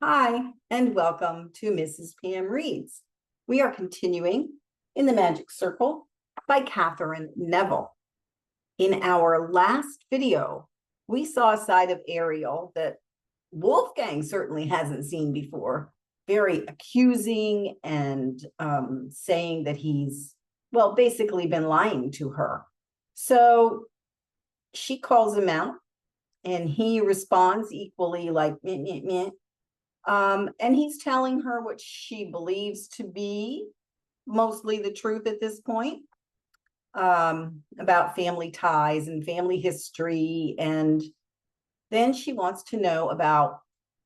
Hi, and welcome to Mrs. Pam Reads. We are continuing in the Magic Circle by Katherine Neville. In our last video, we saw a side of Ariel that Wolfgang certainly hasn't seen before, very accusing and saying that he's, well, basically been lying to her. So she calls him out, and he responds equally like, meh, meh, meh. And he's telling her what she believes to be mostly the truth at this point, about family ties and family history. And then she wants to know about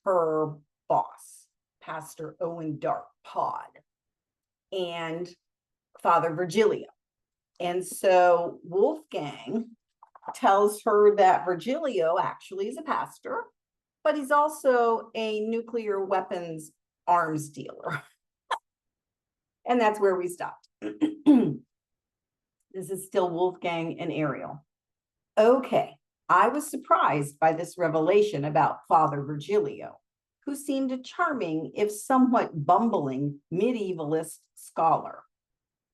her boss, Pastor Owen Dart P.O.D, and Father Virgilio. And so Wolfgang tells her that Virgilio actually is a pastor, but he's also a nuclear weapons arms dealer. And that's where we stopped. This is still Wolfgang and Ariel. Okay, I was surprised by this revelation about Father Virgilio, who seemed a charming, if somewhat bumbling, medievalist scholar.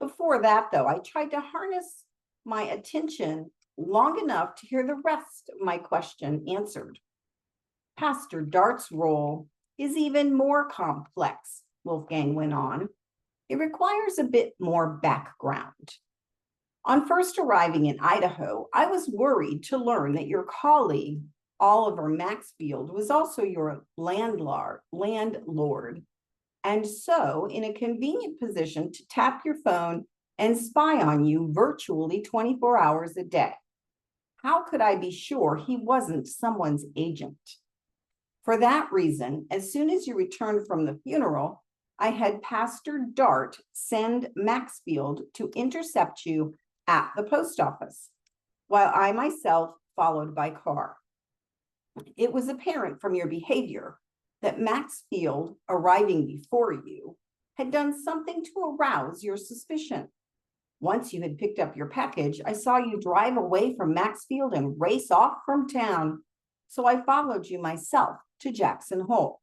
Before that, though, I tried to harness my attention long enough to hear the rest of my question answered. Pastor Dart's role is even more complex, Wolfgang went on. It requires a bit more background. On first arriving in Idaho, I was worried to learn that your colleague, Oliver Maxfield, was also your landlord, and so in a convenient position to tap your phone and spy on you virtually 24 hours a day. How could I be sure he wasn't someone's agent? For that reason, as soon as you returned from the funeral, I had Pastor Dart send Maxfield to intercept you at the post office, while I myself followed by car. It was apparent from your behavior that Maxfield, arriving before you, had done something to arouse your suspicion. Once you had picked up your package, I saw you drive away from Maxfield and race off from town, so I followed you myself to Jackson Hole.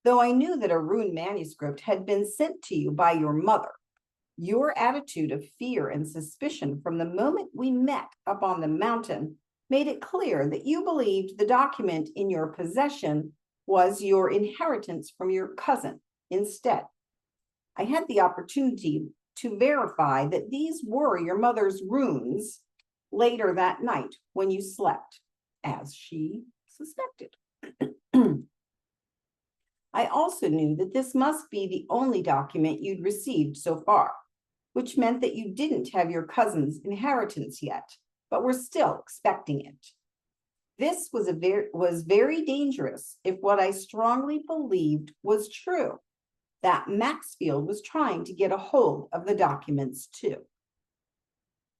Though I knew that a ruined manuscript had been sent to you by your mother, your attitude of fear and suspicion from the moment we met up on the mountain made it clear that you believed the document in your possession was your inheritance from your cousin instead. I had the opportunity to verify that these were your mother's runes later that night when you slept, as she suspected. I also knew that this must be the only document you'd received so far, which meant that you didn't have your cousin's inheritance yet, but were still expecting it. This was very dangerous if what I strongly believed was true, that Maxfield was trying to get a hold of the documents too.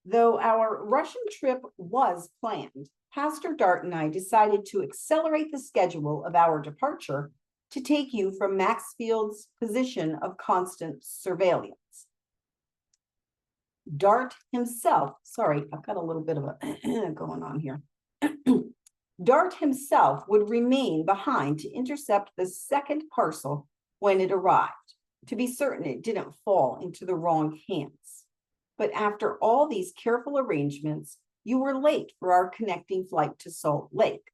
Though our Russian trip was planned, Pastor Dart and I decided to accelerate the schedule of our departure to take you from Maxfield's position of constant surveillance. Dart himself, sorry, I've got a little bit of a going on here. Dart himself would remain behind to intercept the second parcel when it arrived, to be certain it didn't fall into the wrong hands. But after all these careful arrangements, you were late for our connecting flight to Salt Lake.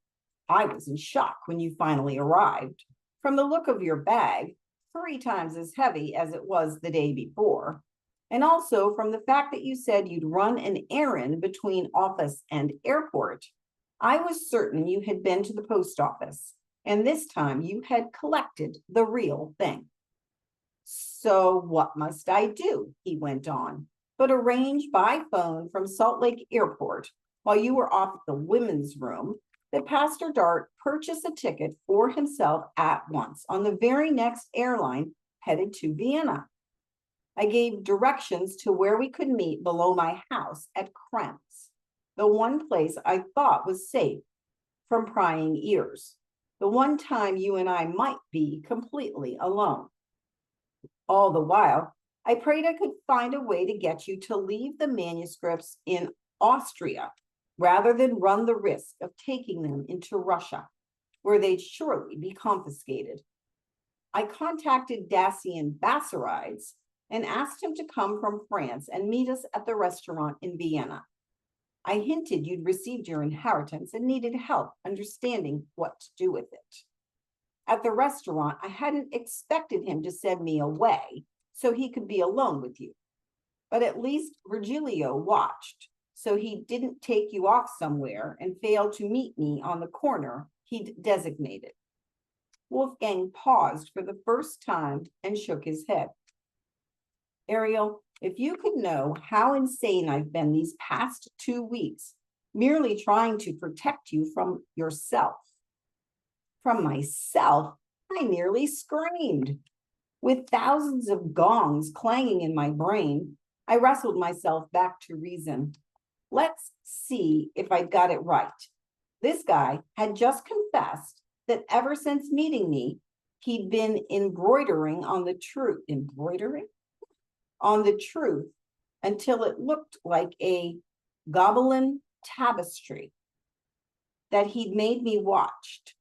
I was in shock when you finally arrived. From the look of your bag, 3 times as heavy as it was the day before, and also from the fact that you said you'd run an errand between office and airport, I was certain you had been to the post office, and this time you had collected the real thing. So what must I do? He went on, but arrange by phone from Salt Lake Airport while you were off at the women's room that Pastor Dart purchased a ticket for himself at once on the very next airline headed to Vienna. I gave directions to where we could meet below my house at Kremps, the one place I thought was safe from prying ears, the one time you and I might be completely alone. All the while, I prayed I could find a way to get you to leave the manuscripts in Austria rather than run the risk of taking them into Russia, where they'd surely be confiscated. I contacted Dacian Bassarides and asked him to come from France and meet us at the restaurant in Vienna. I hinted you'd received your inheritance and needed help understanding what to do with it. At the restaurant, I hadn't expected him to send me away so he could be alone with you. But at least Virgilio watched, so he didn't take you off somewhere and fail to meet me on the corner he'd designated. Wolfgang paused for the first time and shook his head. Ariel, if you could know how insane I've been these past 2 weeks, merely trying to protect you from yourself. From myself, I nearly screamed. With thousands of gongs clanging in my brain, I wrestled myself back to reason. Let's see if I got it right. This guy had just confessed that ever since meeting me, he'd been embroidering on the truth. Embroidering? On the truth until it looked like a Gobelin tapestry that he'd made me watched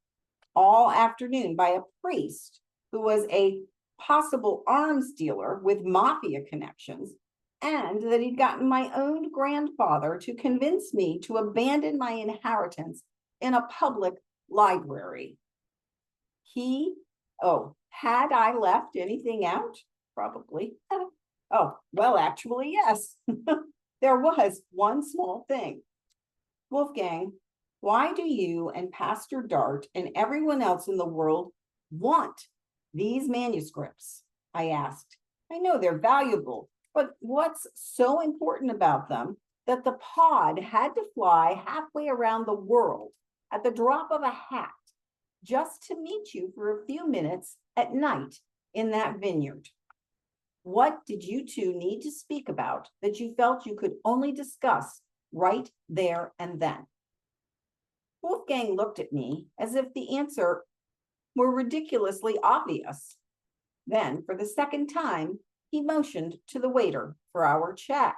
all afternoon by a priest who was a possible arms dealer with mafia connections, and that he'd gotten my own grandfather to convince me to abandon my inheritance in a public library. Had I left anything out? Probably. Oh, well, actually, yes. There was one small thing. Wolfgang, why do you and Pastor Dart and everyone else in the world want these manuscripts? I asked. I know they're valuable, but what's so important about them that the pod had to fly halfway around the world at the drop of a hat just to meet you for a few minutes at night in that vineyard? What did you two need to speak about that you felt you could only discuss right there and then? Wolfgang looked at me as if the answer were ridiculously obvious. Then, for the second time, he motioned to the waiter for our check.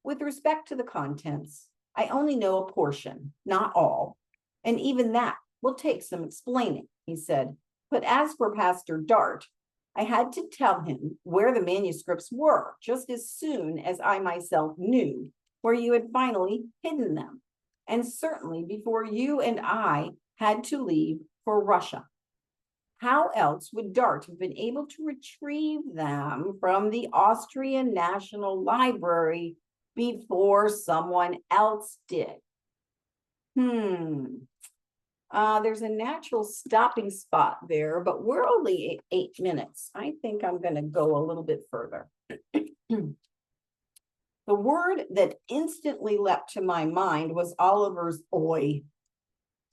With respect to the contents, I only know a portion, not all, and even that will take some explaining, he said. But as for Pastor Dart, I had to tell him where the manuscripts were just as soon as I myself knew where you had finally hidden them, and certainly before you and I had to leave for Russia. How else would Dart have been able to retrieve them from the Austrian National Library before someone else did? There's a natural stopping spot there, but we're only at 8 minutes. I think I'm going to go a little bit further. The word that instantly leapt to my mind was Oliver's oi.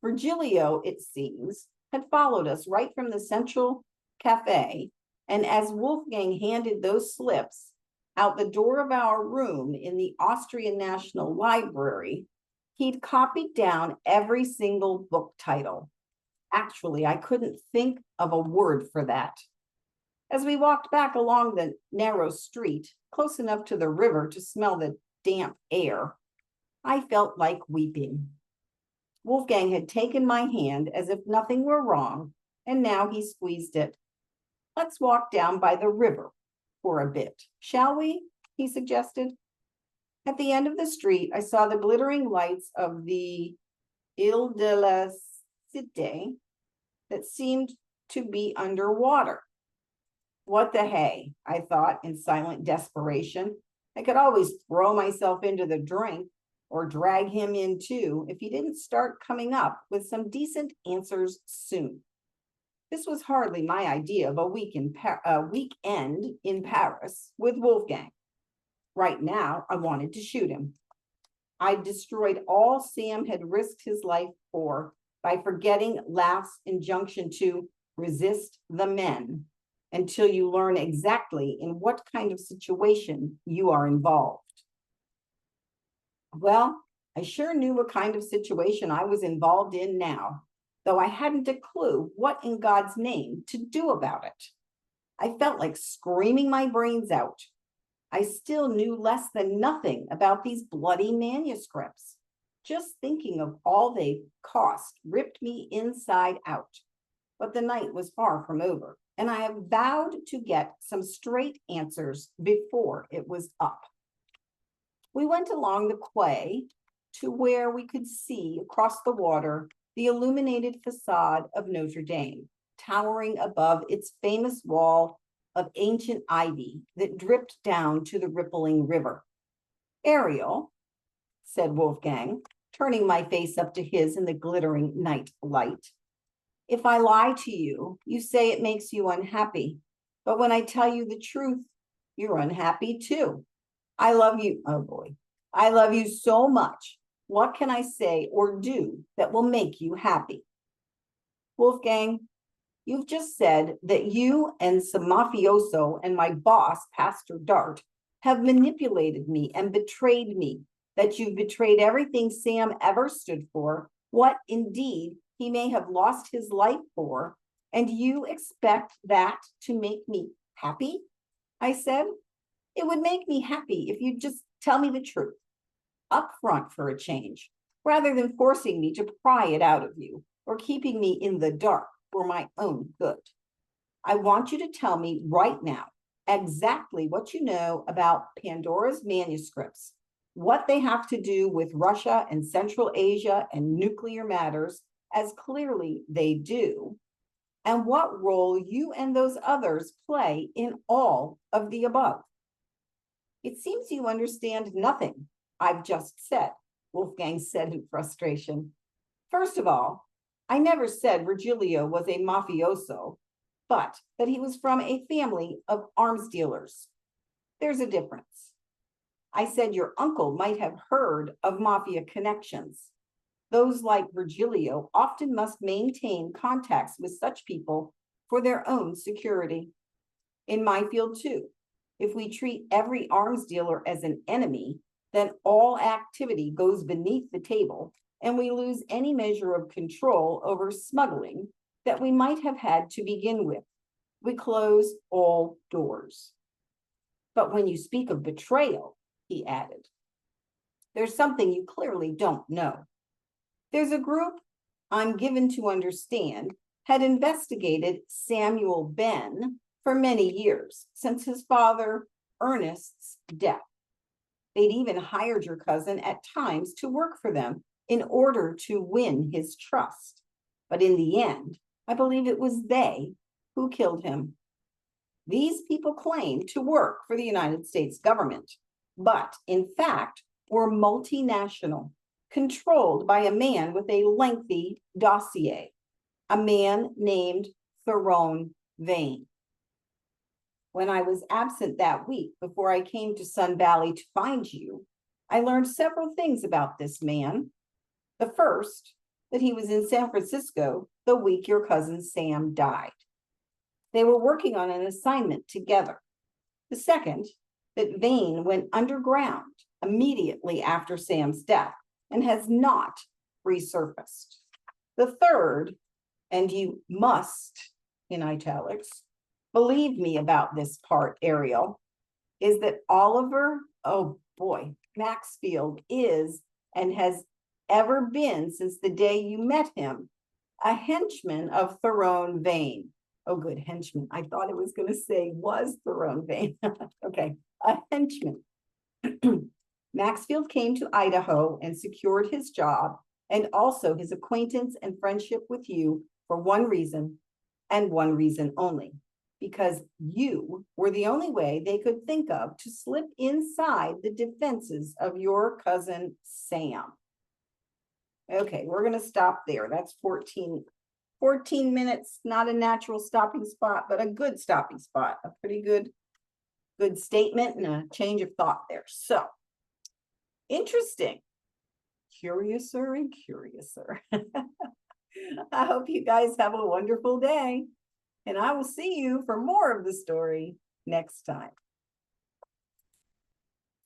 Virgilio, it seems, had followed us right from the central cafe, and as Wolfgang handed those slips out the door of our room in the Austrian National Library, he'd copied down every single book title. Actually, I couldn't think of a word for that. As we walked back along the narrow street, close enough to the river to smell the damp air, I felt like weeping. Wolfgang had taken my hand as if nothing were wrong, and now he squeezed it. Let's walk down by the river for a bit, shall we? He suggested. At the end of the street, I saw the glittering lights of the Ile de la Cité that seemed to be underwater. What the hay, I thought in silent desperation. I could always throw myself into the drink or drag him in too if he didn't start coming up with some decent answers soon. This was hardly my idea of a weekend in Paris with Wolfgang. Right now, I wanted to shoot him. I'd destroyed all Sam had risked his life for by forgetting Laugh's injunction to resist the men until you learn exactly in what kind of situation you are involved. Well, I sure knew what kind of situation I was involved in now, though I hadn't a clue what in God's name to do about it. I felt like screaming my brains out. I still knew less than nothing about these bloody manuscripts. Just thinking of all they cost ripped me inside out. but the night was far from over, and I have vowed to get some straight answers before it was up. We went along the quay to where we could see across the water the illuminated facade of Notre Dame, towering above its famous wall of ancient ivy that dripped down to the rippling river. Ariel, said Wolfgang, turning my face up to his in the glittering night light. If I lie to you, you say it makes you unhappy. But when I tell you the truth, you're unhappy too. I love you. Oh boy. I love you so much. What can I say or do that will make you happy? Wolfgang, you've just said that you and some mafioso and my boss, Pastor Dart, have manipulated me and betrayed me, that you've betrayed everything Sam ever stood for, what indeed he may have lost his life for, and you expect that to make me happy? I said. It would make me happy if you'd just tell me the truth, up front for a change, rather than forcing me to pry it out of you or keeping me in the dark for my own good. I want you to tell me right now exactly what you know about Pandora's manuscripts, what they have to do with Russia and Central Asia and nuclear matters, as clearly they do, and what role you and those others play in all of the above. It seems you understand nothing I've just said, Wolfgang said in frustration. First of all, I never said Virgilio was a mafioso, but that he was from a family of arms dealers. There's a difference. I said your uncle might have heard of mafia connections. Those like Virgilio often must maintain contacts with such people for their own security. In my field too, if we treat every arms dealer as an enemy, then all activity goes beneath the table and we lose any measure of control over smuggling that we might have had to begin with. We close all doors. But when you speak of betrayal, he added, there's something you clearly don't know. There's a group, I'm given to understand, had investigated Samuel Ben for many years, since his father, Ernest's death. They'd even hired your cousin at times to work for them in order to win his trust. But in the end, I believe it was they who killed him. These people claim to work for the United States government, but in fact were multinational, controlled by a man with a lengthy dossier, a man named Tyrone Vane. When I was absent that week before I came to Sun Valley to find you, I learned several things about this man. The first, that he was in San Francisco the week your cousin Sam died. They were working on an assignment together. The second, that Vane went underground immediately after Sam's death and has not resurfaced. The third, and you must, in italics, believe me about this part, Ariel, is that Oliver, oh boy, Maxfield is and has ever been since the day you met him, a henchman of Tyrone Vane. Oh, good, henchman. I thought it was going to say was Tyrone Vane. Okay, a henchman. Maxfield came to Idaho and secured his job and also his acquaintance and friendship with you for one reason and one reason only, because you were the only way they could think of to slip inside the defenses of your cousin Sam. Okay, we're going to stop there. That's 14 minutes, not a natural stopping spot, but a good stopping spot, a pretty good statement and a change of thought there. So, interesting. Curiouser and curiouser. I hope you guys have a wonderful day, and I will see you for more of the story next time.